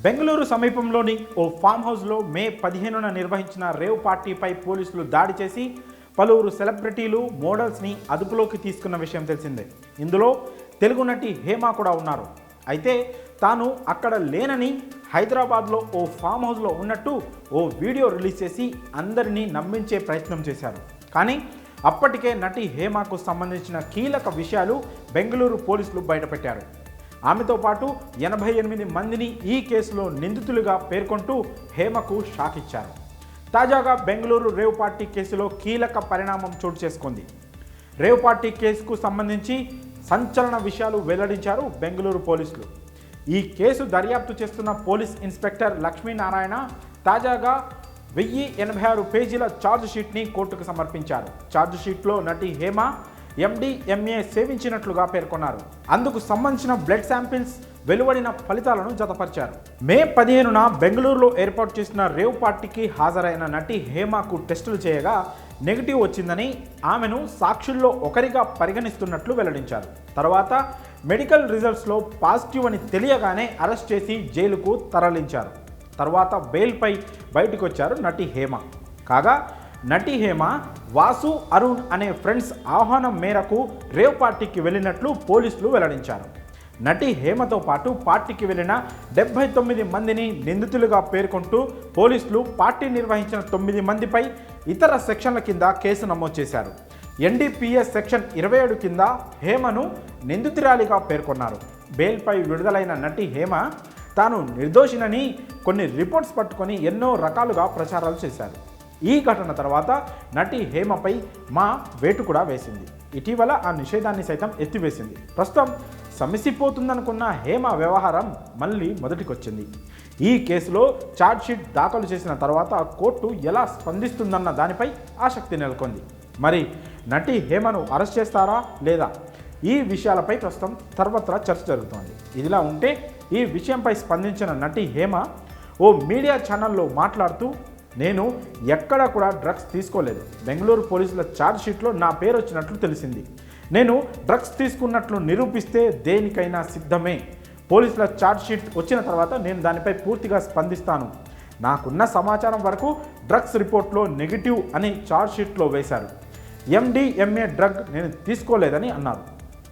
బెంగళూరు సమీపంలోని ఓ ఫామ్ హౌస్లో మే 15న నిర్వహించిన రేవ్ పార్టీపై పోలీసులు దాడి చేసి పలువురు సెలబ్రిటీలు మోడల్స్ని అదుపులోకి తీసుకున్న విషయం తెలిసిందే. ఇందులో తెలుగు నటి హేమ కూడా ఉన్నారు. అయితే తాను అక్కడ లేనని హైదరాబాద్లో ఓ ఫామ్ హౌస్లో ఉన్నట్టు ఓ వీడియో రిలీజ్ చేసి అందరినీ నమ్మించే ప్రయత్నం చేశారు. కానీ అప్పటికే నటి హేమకు సంబంధించిన కీలక విషయాలు బెంగళూరు పోలీసులు బయటపెట్టారు. ఆమెతో పాటు 88 మందిని ఈ కేసులో నిందితులుగా పేర్కొంటూ హేమకు షాక్ ఇచ్చారు. తాజాగా బెంగళూరు రేవ్ పార్టీ కేసులో కీలక పరిణామం చోటు చేసుకుంది. రేవ్ పార్టీ కేసుకు సంబంధించి సంచలన విషయాలు వెల్లడించారు బెంగళూరు పోలీసులు. ఈ కేసు దర్యాప్తు చేస్తున్న పోలీస్ ఇన్స్పెక్టర్ లక్ష్మీనారాయణ తాజాగా 1086 పేజీల ఛార్జ్ షీట్ని కోర్టుకు సమర్పించారు. ఛార్జ్ షీట్లో నటి హేమ MDMA సేవించినట్లుగా పేర్కొన్నారు. అందుకు సంబంధించిన బ్లడ్ శాంపిల్స్ వెలువడిన ఫలితాలను జతపరిచారు. మే 15న బెంగళూరులో ఏర్పాటు చేసిన రేవ్ పార్టీకి హాజరైన నటి హేమకు టెస్టులు చేయగా నెగిటివ్ వచ్చిందని, ఆమెను సాక్షుల్లో ఒకరిగా పరిగణిస్తున్నట్లు వెల్లడించారు. తర్వాత మెడికల్ రిజల్ట్స్లో పాజిటివ్ అని తెలియగానే అరెస్ట్ చేసి జైలుకు తరలించారు. తర్వాత బెయిల్పై బయటకు వచ్చారు నటి హేమ. కాగా నటి హేమ వాసు, అరుణ్ అనే ఫ్రెండ్స్ ఆహ్వానం మేరకు రేవ్ పార్టీకి వెళ్ళినట్లు పోలీసులు వెల్లడించారు. నటి హేమతో పాటు పార్టీకి వెళ్ళిన 79 మందిని నిందితులుగా పేర్కొంటూ పోలీసులు పార్టీ నిర్వహించిన 9 మందిపై ఇతర సెక్షన్ల కింద కేసు నమోదు చేశారు. NDPS సెక్షన్ 27 కింద హేమను నిందితురాలిగా పేర్కొన్నారు. బెయిల్పై విడుదలైన నటి హేమ తాను నిర్దోషినని కొన్ని రిపోర్ట్స్ పట్టుకొని ఎన్నో రకాలుగా ప్రచారాలు చేశారు. ఈ ఘటన తర్వాత నటి హేమపై మా వేటు కూడా వేసింది. ఇటీవల ఆ నిషేధాన్ని సైతం ఎత్తివేసింది. ప్రస్తుతం సమసిపోతుందనుకున్న హేమ వ్యవహారం మళ్ళీ మొదటికొచ్చింది. ఈ కేసులో ఛార్జ్షీట్ దాఖలు చేసిన తర్వాత కోర్టు ఎలా స్పందిస్తుందన్న దానిపై ఆసక్తి నెలకొంది. మరి నటి హేమను అరెస్ట్ చేస్తారా లేదా? ఈ విషయాలపై ప్రస్తుతం సర్వత్రా చర్చ జరుగుతోంది. ఇదిలా ఉంటే ఈ విషయంపై స్పందించిన నటి హేమ ఓ మీడియా ఛానల్లో మాట్లాడుతూ, నేను ఎక్కడా కూడా డ్రగ్స్ తీసుకోలేదు. బెంగళూరు పోలీసుల ఛార్జ్ షీట్లో నా పేరు వచ్చినట్లు తెలిసింది. నేను డ్రగ్స్ తీసుకున్నట్లు నిరూపిస్తే దేనికైనా సిద్ధమే. పోలీసుల ఛార్జ్ షీట్ వచ్చిన తర్వాత నేను దానిపై పూర్తిగా స్పందిస్తాను. నాకున్న సమాచారం వరకు డ్రగ్స్ రిపోర్ట్లో నెగిటివ్ అని ఛార్జ్ షీట్లో వేశారు. MDMA డ్రగ్ నేను తీసుకోలేదని అన్నారు.